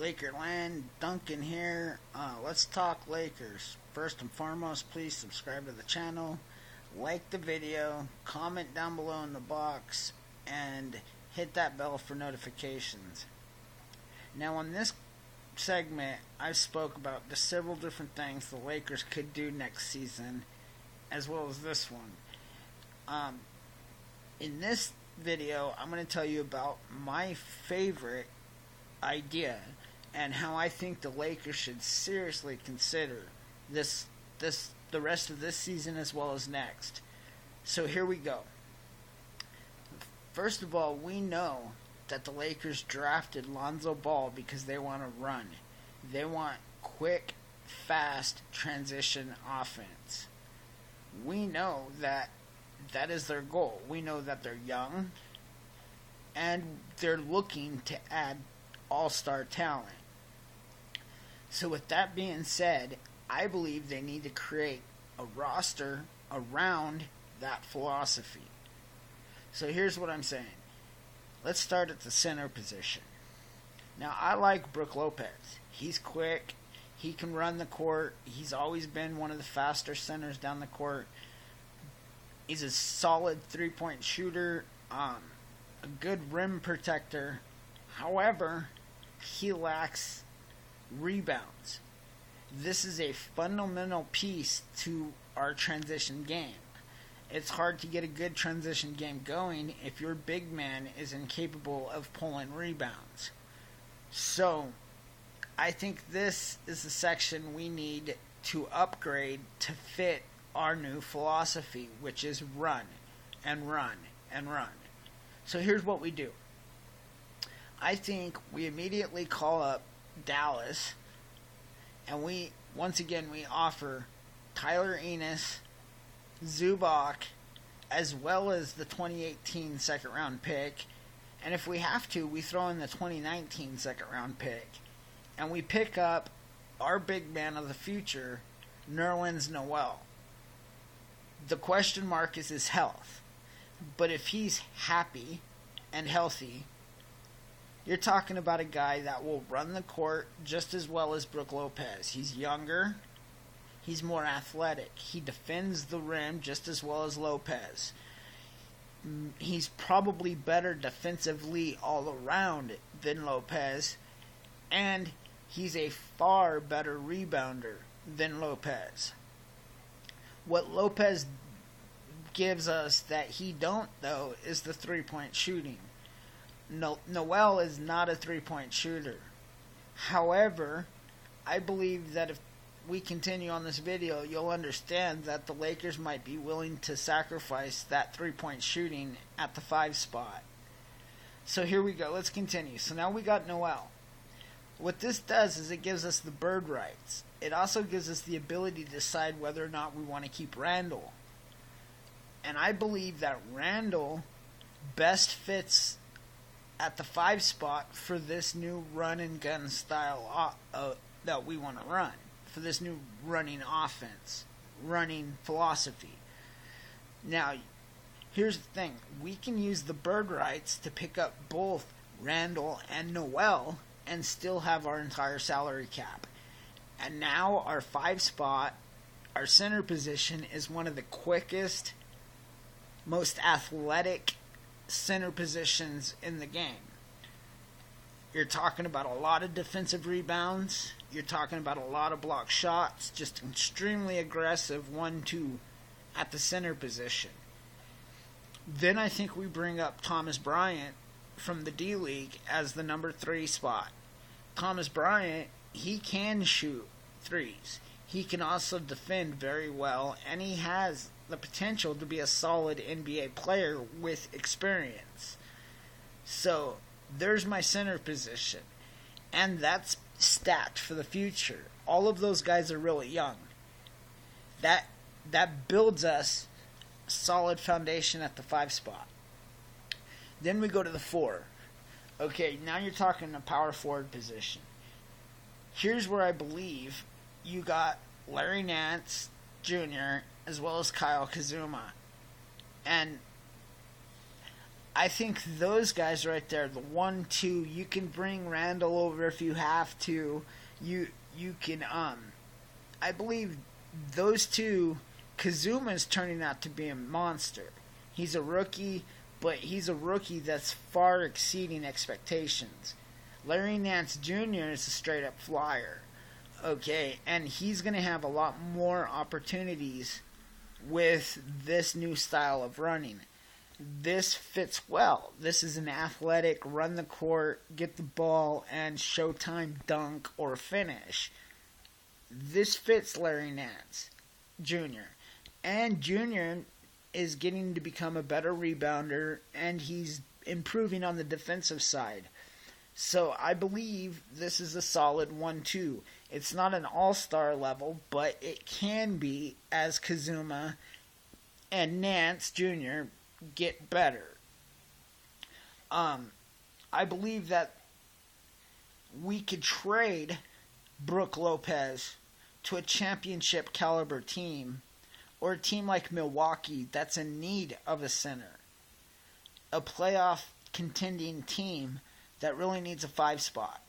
Lakerland, Duncan here. Let's talk Lakers. First and foremost, please subscribe to the channel, like the video, comment down below in the box, and hit that bell for notifications. Now, on this segment, I spoke about the several different things the Lakers could do next season, as well as this one. In this video, I'm going to tell you about my favorite idea and how I think the Lakers should seriously consider the rest of this season as well as next. So here we go. First of all, we know that the Lakers drafted Lonzo Ball because they want to run. They want quick, fast transition offense. We know that is their goal. We know that they're young and they're looking to add all-star talent. So with that being said, I believe they need to create a roster around that philosophy. So here's what I'm saying. Let's start at the center position. Now, I like Brook Lopez. He's quick. He can run the court. He's always been one of the faster centers down the court. He's a solid three-point shooter, a good rim protector. However, he lacks rebounds. This is a fundamental piece to our transition game. It's hard to get a good transition game going if your big man is incapable of pulling rebounds. So, I think this is the section we need to upgrade to fit our new philosophy, which is run and run and run. So here's what we do. I think we immediately call up Dallas, and we offer Tyler Enis, Zubac, as well as the 2018 second round pick, and if we have to, we throw in the 2019 second round pick, and we pick up our big man of the future, Nerlens Noel. The question mark is his health, but if he's happy and healthy, you're talking about a guy that will run the court just as well as Brook Lopez. He's younger. He's more athletic. He defends the rim just as well as Lopez. He's probably better defensively all around than Lopez. And he's a far better rebounder than Lopez. What Lopez gives us that he don't, though, is the three-point shooting. Noel is not a three-point shooter. However, I believe that if we continue on this video, you'll understand that the Lakers might be willing to sacrifice that three-point shooting at the 5 spot. So here we go. Let's continue. So now we got Noel. What this does is it gives us the bird rights. It also gives us the ability to decide whether or not we want to keep Randall. And I believe that Randall best fits at the 5 spot for this new run and gun style that we want to run. For this new running offense, running philosophy. Now, here's the thing. We can use the bird rights to pick up both Randall and Noel and still have our entire salary cap. And now our 5 spot, our center position, is one of the quickest, most athletic center positions in the game. You're talking about a lot of defensive rebounds. You're talking about a lot of block shots. Just extremely aggressive 1-2 at the center position. Then I think we bring up Thomas Bryant from the D-League as the number 3 spot. Thomas Bryant, he can shoot threes. He can also defend very well, and he has the potential to be a solid NBA player with experience. So, there's my center position. And that's stacked for the future. All of those guys are really young. That builds us a solid foundation at the 5 spot. Then we go to the 4. Okay, now you're talking the power forward position. Here's where I believe you got Larry Nance Jr. as well as Kyle Kuzma. And I think those guys right there, the 1-2, you can bring Randall over if you have to. You can I believe those two. Kazuma's turning out to be a monster. He's a rookie, but he's a rookie that's far exceeding expectations. Larry Nance Jr. is a straight up flyer. Okay, and he's going to have a lot more opportunities with this new style of running. This fits well. This is an athletic, run the court, get the ball, and showtime dunk or finish. This fits Larry Nance Jr. And Jr. is getting to become a better rebounder, and he's improving on the defensive side. So I believe this is a solid 1-2. It's not an all-star level, but it can be as Kazuma and Nance Jr. get better. I believe that we could trade Brook Lopez to a championship caliber team, or a team like Milwaukee that's in need of a center. A playoff contending team that really needs a 5 spot.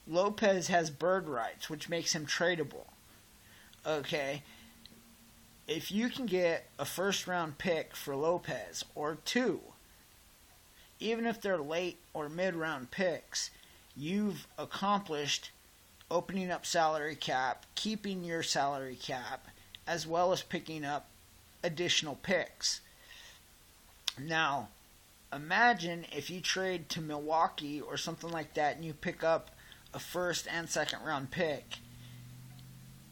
Lopez has bird rights, which makes him tradable. Okay, if you can get a first round pick for Lopez, or 2, even if they're late or mid round picks, you've accomplished opening up salary cap, keeping your salary cap, as well as picking up additional picks. Now, imagine if you trade to Milwaukee or something like that and you pick up a first and second round pick.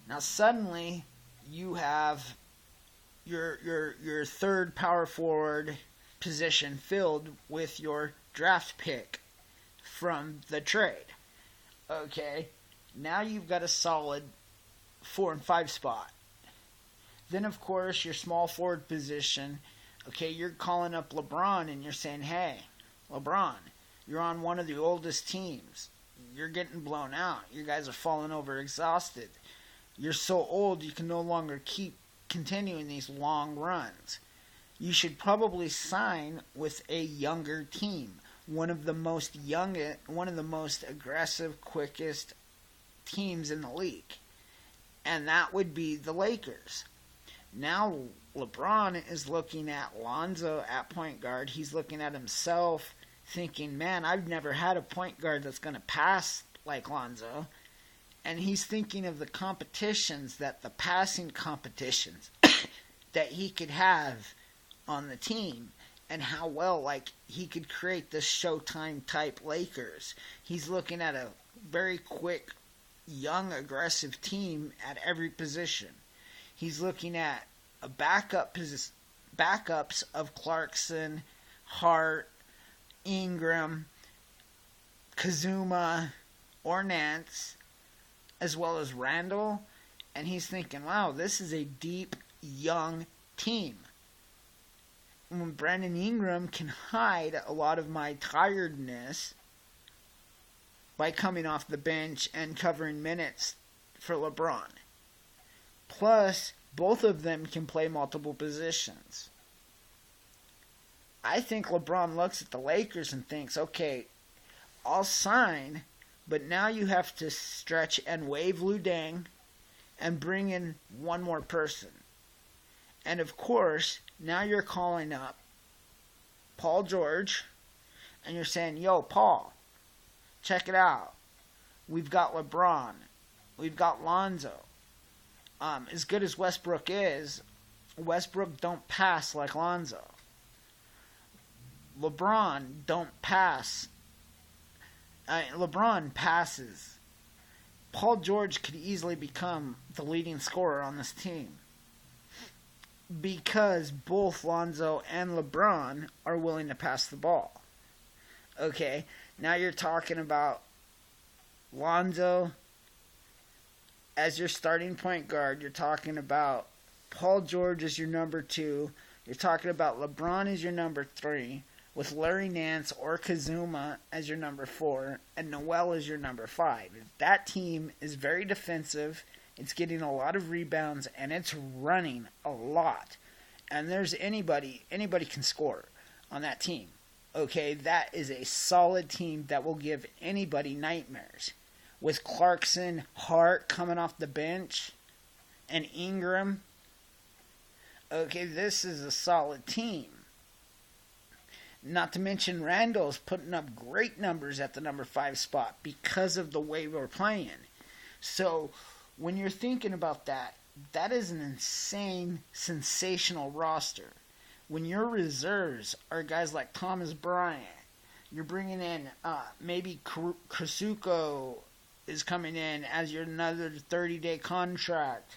Now suddenly you have your third power forward position filled with your draft pick from the trade. Okay, now you've got a solid 4 and 5 spot. Then of course your small forward position. Okay, you're calling up LeBron and you're saying, hey, LeBron, you're on one of the oldest teams. You're getting blown out. You guys are falling over exhausted. You're so old you can no longer keep continuing these long runs. You should probably sign with a younger team. One of the most aggressive, quickest teams in the league. And that would be the Lakers. Now LeBron is looking at Lonzo at point guard. He's looking at himself thinking, man, I've never had a point guard that's going to pass like Lonzo. And he's thinking of the competitions, the passing competitions that he could have on the team, and how well he could create this Showtime type Lakers. He's looking at a very quick, young, aggressive team at every position. He's looking at a backups of Clarkson, Hart, Ingram, Kazuma, or Nance, as well as Randall, and he's thinking, wow, this is a deep, young team. When Brandon Ingram can hide a lot of my tiredness by coming off the bench and covering minutes for LeBron. Plus, both of them can play multiple positions. I think LeBron looks at the Lakers and thinks, okay, I'll sign, but now you have to stretch and waive Lu Deng and bring in one more person. And of course, now you're calling up Paul George and you're saying, yo, Paul, check it out. We've got LeBron. We've got Lonzo. As good as Westbrook is, Westbrook don't pass like Lonzo. LeBron don't pass. LeBron passes. Paul George could easily become the leading scorer on this team because both Lonzo and LeBron are willing to pass the ball. Okay, now you're talking about Lonzo as your starting point guard. You're talking about Paul George as your number 2. You're talking about LeBron as your number 3, with Larry Nance or Kazuma as your number 4, and Noel as your number 5. That team is very defensive. It's getting a lot of rebounds, and it's running a lot. And there's anybody can score. on that team. Okay, that is a solid team that will give anybody nightmares. With Clarkson, Hart coming off the bench, and Ingram. Okay, this is a solid team. Not to mention Randall's putting up great numbers at the number 5 spot because of the way we're playing. So when you're thinking about that, that is an insane, sensational roster. When your reserves are guys like Thomas Bryant, you're bringing in maybe Krasuko is coming in as your another 30-day contract.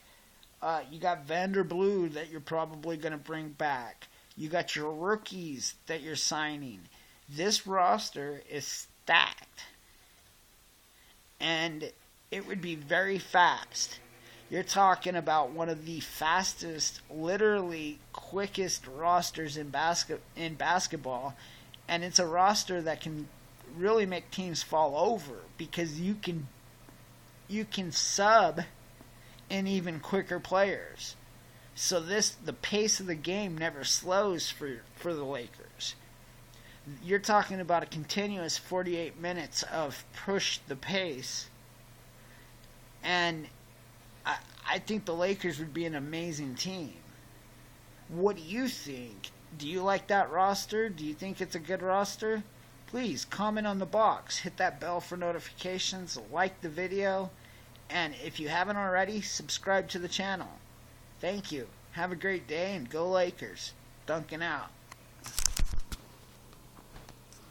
You got Vanderblue that you're probably going to bring back. You got your rookies that you're signing. This roster is stacked. And it would be very fast. You're talking about one of the fastest, literally quickest rosters in basketball. And it's a roster that can really make teams fall over because you can sub in even quicker players. So the pace of the game never slows for the Lakers. You're talking about a continuous 48 minutes of push the pace. And I think the Lakers would be an amazing team. What do you think? Do you like that roster? Do you think it's a good roster? Please comment on the box. Hit that bell for notifications. Like the video. And if you haven't already, subscribe to the channel. Thank you. Have a great day and go Lakers. Duncan out.